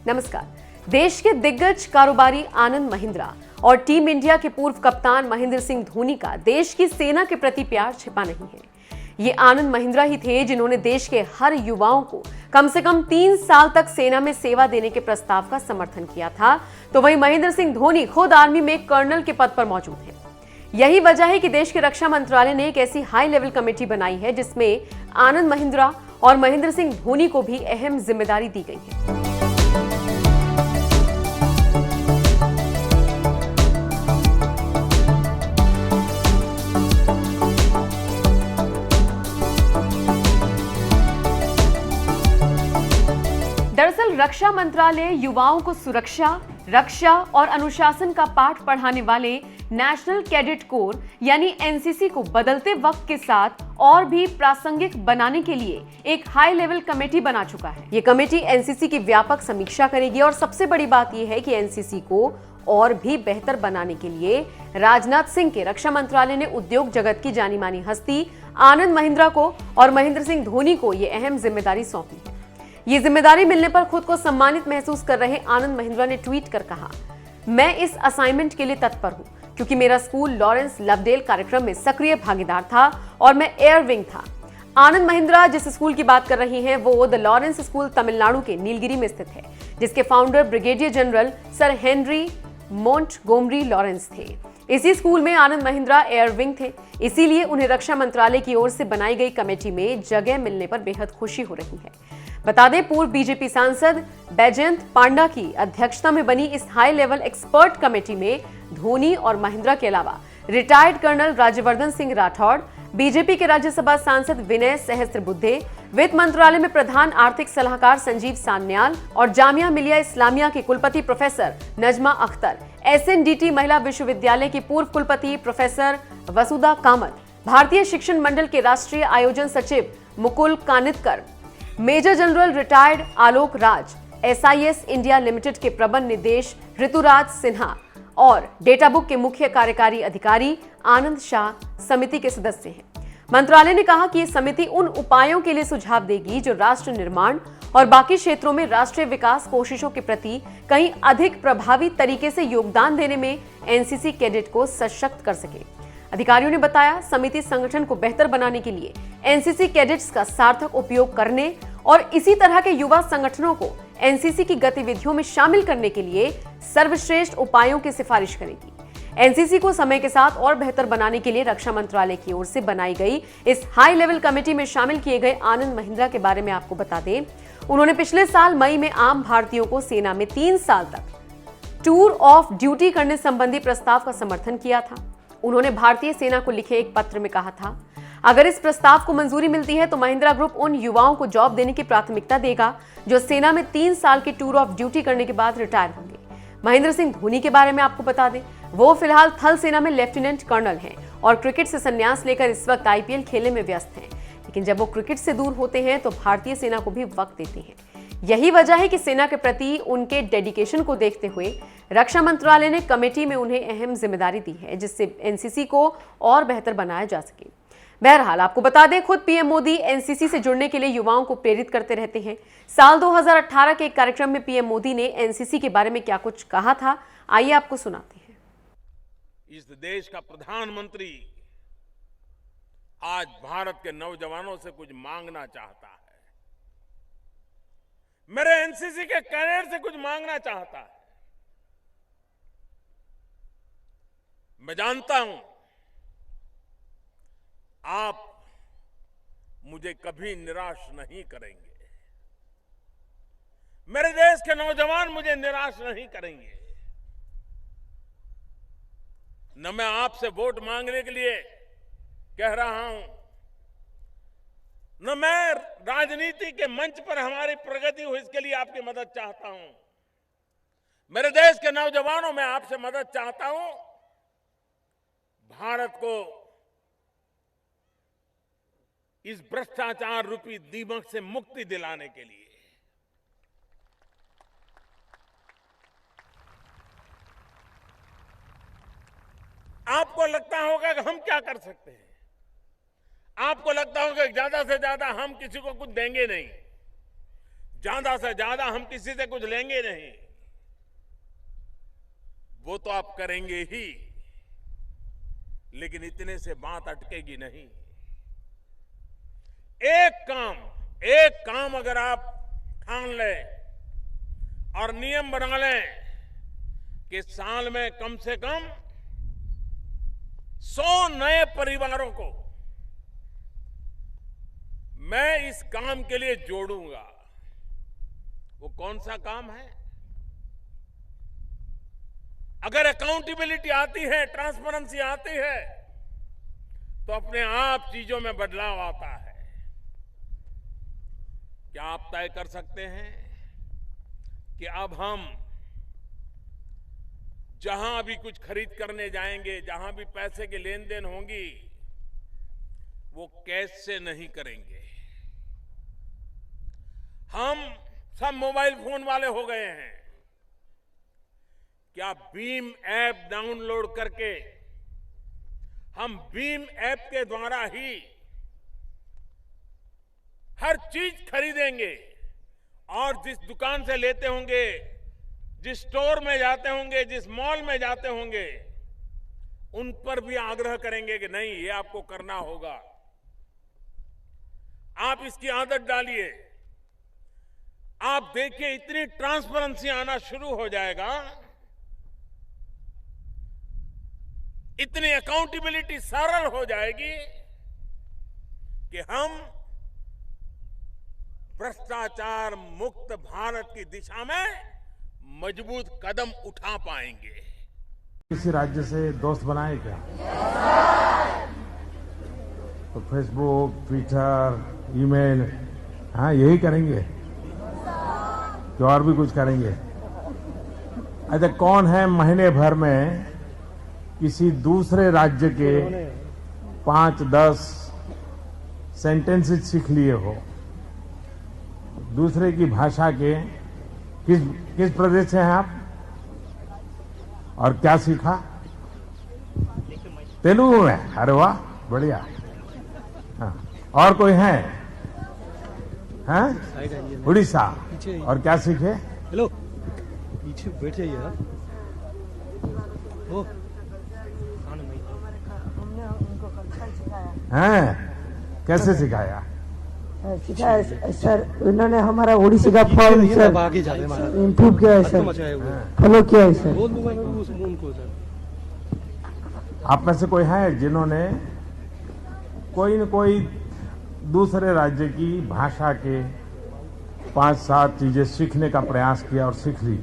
नमस्कार। देश के दिग्गज कारोबारी आनंद महिंद्रा और टीम इंडिया के पूर्व कप्तान महेंद्र सिंह धोनी का देश की सेना के प्रति प्यार छिपा नहीं है। ये आनंद महिंद्रा ही थे जिन्होंने देश के हर युवाओं को कम से कम 3 साल तक सेना में सेवा देने के प्रस्ताव का समर्थन किया था। तो वहीं महेंद्र सिंह धोनी खुद आर्मी में कर्नल के पद पर मौजूद हैं। यही वजह है कि देश के रक्षा मंत्रालय ने एक ऐसी हाई लेवल कमेटी बनाई है जिसमें आनंद महिंद्रा और महेंद्र सिंह धोनी को भी अहम जिम्मेदारी दी गई है। दरअसल रक्षा मंत्रालय युवाओं को सुरक्षा, रक्षा और अनुशासन का पाठ पढ़ाने वाले नेशनल कैडेट कोर यानी एनसीसी को बदलते वक्त के साथ और भी प्रासंगिक बनाने के लिए एक हाई लेवल कमेटी बना चुका है। ये कमेटी एनसीसी की व्यापक समीक्षा करेगी और सबसे बड़ी बात यह है कि एनसीसी को और भी बेहतर बनाने के लिए राजनाथ सिंह के रक्षा मंत्रालय ने उद्योग जगत की जानी मानी हस्ती आनंद महिंद्रा को और महेंद्र सिंह धोनी को यह अहम जिम्मेदारी सौंपी है। ये जिम्मेदारी मिलने पर खुद को सम्मानित महसूस कर रहे आनंद महिंद्रा ने ट्वीट कर कहा, मैं इस असाइनमेंट के लिए तत्पर हूं क्योंकि मेरा स्कूल लॉरेंस लवडेल कार्यक्रम में सक्रिय भागीदार था और मैं एयर विंग था। आनंद महिंद्रा जिस स्कूल की बात कर रही हैं वो द लॉरेंस स्कूल तमिलनाडु के नीलगिरी में स्थित है, जिसके founder brigadier general sir Henry Montgomery Lawrence थे। इसी स्कूल में आनंद महिंद्रा एयर विंग थे, इसीलिए उन्हें रक्षा मंत्रालय की ओर से बनाई गई कमेटी में जगह मिलने पर बेहद खुशी हो रही है। बता दें, पूर्व बीजेपी सांसद बैजयंत पांडा की अध्यक्षता में बनी इस हाई लेवल एक्सपर्ट कमेटी में धोनी और महिंद्रा के अलावा retired colonel Rajyavardhan Singh Rathore, BJP के राज्यसभा सांसद विनय सहस्त्रबुद्धे, वित्त मंत्रालय में प्रधान आर्थिक सलाहकार संजीव सान्याल और जामिया मिलिया इस्लामिया के कुलपति प्रोफेसर नजमा अख्तर, एसएनडीटी महिला विश्वविद्यालय की पूर्व कुलपति प्रोफेसर वसुधा कामत, भारतीय शिक्षण मंडल के राष्ट्रीय आयोजन सचिव Mukul Kanitkar, major general retired Alok Raj, SIS India limited के प्रबंध निदेश ऋतुराज सिन्हा और डेटा बुक के मुख्य कार्यकारी अधिकारी आनंद शाह समिति के सदस्य हैं। मंत्रालय ने कहा कि ये समिति उन उपायों के लिए सुझाव देगी जो राष्ट्र निर्माण और बाकी क्षेत्रों में राष्ट्रीय विकास कोशिशों के प्रति कहीं अधिक प्रभावी तरीके से योगदान देने में एनसीसी कैडेट को सशक्त कर सके। अधिकारियों ने बताया, समिति संगठन को बेहतर बनाने के लिए एनसीसी कैडेट्स का सार्थक उपयोग करने और इसी तरह के युवा संगठनों को एनसीसी की गतिविधियों में शामिल करने के लिए सर्वश्रेष्ठ उपायों की सिफारिश करेगी। एनसीसी को समय के साथ और बेहतर बनाने के लिए रक्षा मंत्रालय की ओर से बनाई गई इस हाई लेवल कमेटी में शामिल किए गए आनंद महिंद्रा के बारे में आपको बता दें, उन्होंने पिछले साल मई में आम भारतीयों को सेना में 3 साल तक टूर ऑफ ड्यूटी करने संबंधी प्रस्ताव का समर्थन किया था। उन्होंने भारतीय सेना को लिखे एक पत्र में कहा था, अगर इस प्रस्ताव को मंजूरी मिलती है तो महिंद्रा ग्रुप उन युवाओं को जॉब देने की प्राथमिकता देगा जो सेना में 3 साल के टूर ऑफ ड्यूटी करने के बाद रिटायर होंगे। महेंद्र सिंह धोनी के बारे में आपको बता दें, वो फिलहाल थल सेना में लेफ्टिनेंट कर्नल हैं और क्रिकेट से संन्यास लेकर इस वक्त आईपीएल खेलने में व्यस्त हैं। लेकिन जब वो क्रिकेट से दूर होते हैं तो भारतीय सेना को भी वक्त देते हैं। यही वजह है कि सेना के प्रति उनके डेडिकेशन को देखते हुए रक्षा मंत्रालय ने कमेटी में उन्हें अहम जिम्मेदारी दी है, जिससे एनसीसी को और बेहतर बनाया जा सके। बहरहाल आपको बता दें, खुद पीएम मोदी एनसीसी से जुड़ने के लिए युवाओं को प्रेरित करते रहते हैं। साल 2018 के एक कार्यक्रम में पीएम मोदी ने एनसीसी के बारे में क्या कुछ कहा था, आइए आपको सुनाते हैं। इस देश का प्रधानमंत्री आज भारत के नौजवानों से कुछ मांगना चाहता है। मेरे एनसीसी के कैडेट से कुछ मांगना चाहता है। मैं जानता हूं आप मुझे कभी निराश नहीं करेंगे। मेरे देश के नौजवान मुझे निराश नहीं करेंगे। न मैं आपसे वोट मांगने के लिए कह रहा हूं, न मैं राजनीति के मंच पर हमारी प्रगति हो इसके लिए आपकी मदद चाहता हूं। मेरे देश के नौजवानों में आपसे मदद चाहता हूं, भारत को इस भ्रष्टाचार रूपी दीमक से मुक्ति दिलाने के लिए। आपको लगता होगा कि हम क्या कर सकते हैं, आपको लगता होगा कि ज्यादा से ज्यादा हम किसी को कुछ देंगे नहीं। ज्यादा से ज्यादा हम किसी से कुछ लेंगे नहीं, वो तो आप करेंगे ही, लेकिन इतने से बात अटकेगी नहीं। एक काम अगर आप ठान लें और नियम बना लें कि साल में कम से कम 100 नए परिवारों को मैं इस काम के लिए जोड़ूंगा। वो कौन सा काम है? अगर अकाउंटेबिलिटी आती है, ट्रांसपेरेंसी आती है, तो अपने आप चीजों में बदलाव आता है। क्या आप तय कर सकते हैं कि अब हम जहां भी कुछ खरीद करने जाएंगे, जहां भी पैसे की लेन देन होंगी, वो कैश से नहीं करेंगे। हम सब मोबाइल फोन वाले हो गए हैं। क्या भीम ऐप डाउनलोड करके हम भीम ऐप के द्वारा ही हर चीज खरीदेंगे और जिस दुकान से लेते होंगे, जिस स्टोर में जाते होंगे, जिस मॉल में जाते होंगे, उन पर भी आग्रह करेंगे कि नहीं, ये आपको करना होगा। आप इसकी आदत डालिए। आप देखिए इतनी ट्रांसपेरेंसी आना शुरू हो जाएगा, इतनी अकाउंटेबिलिटी सरल हो जाएगी कि हम भ्रष्टाचार मुक्त भारत की दिशा में मजबूत कदम उठा पाएंगे। किसी राज्य से दोस्त बनाए क्या? तो फेसबुक, ट्विटर, ईमेल, हाँ यही करेंगे कि और भी कुछ करेंगे? अच्छा, कौन है महीने भर में किसी दूसरे राज्य के 5-10 सेंटेंसेस सीख लिए हो? दूसरे की भाषा के किस प्रदेश से हैं आप और क्या सीखा? तेलुगु में। अरे वाह, बढ़िया। हाँ, और कोई है? हैं? उड़ीसा। और क्या सीखे? हेलो, पीछे बैठ जाइए आप। हैं? कैसे सिखाया? सिखाया सर, उन्होंने हमारा ओडिसी का फॉर्म सर आगे जा रहे हैं महाराज, इम्प्रूव किया है सर, फॉलो किया है सर। बोल दूंगा मैं उनको सर। आप में से कोई है जिन्होंने कोई न कोई दूसरे राज्य की भाषा के 5-7 चीजें सीखने का प्रयास किया और सीख ली?